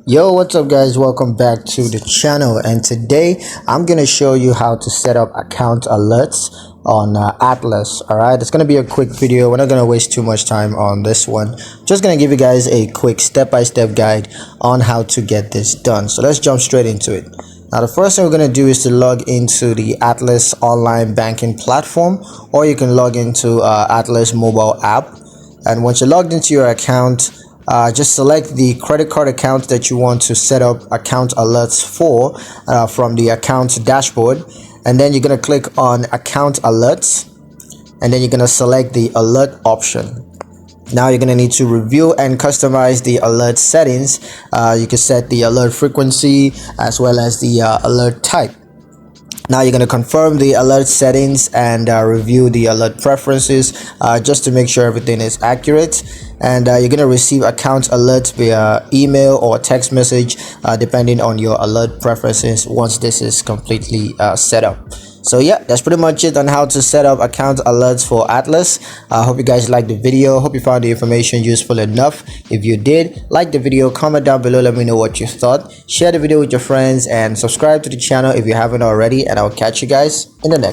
Yo, what's up guys? Welcome back to the channel, and today I'm gonna show you how to set up account alerts on Atlas. All right, it's gonna be a quick video. We're not gonna waste too much time on this one. Just gonna give you guys a quick step-by-step guide on how to get this done. So let's jump straight into it. Now the first thing we're going to do is to log into the Atlas online banking platform, or you can log into Atlas mobile app. And once you're logged into your account, just select the credit card account that you want to set up account alerts for from the account dashboard. And then you're going to click on account alerts, and then you're going to select the alert option. Now you're going to need to review and customize the alert settings. You can set the alert frequency as well as the alert type. Now you're going to confirm the alert settings and review the alert preferences just to make sure everything is accurate. And you're going to receive account alerts via email or text message depending on your alert preferences once this is completely set up. So yeah, that's pretty much it on how to set up account alerts for Atlas. I hope you guys liked the video. Hope you found the information useful enough. If you did, like the video, comment down below, let me know what you thought. Share the video with your friends and subscribe to the channel if you haven't already, and I'll catch you guys in the next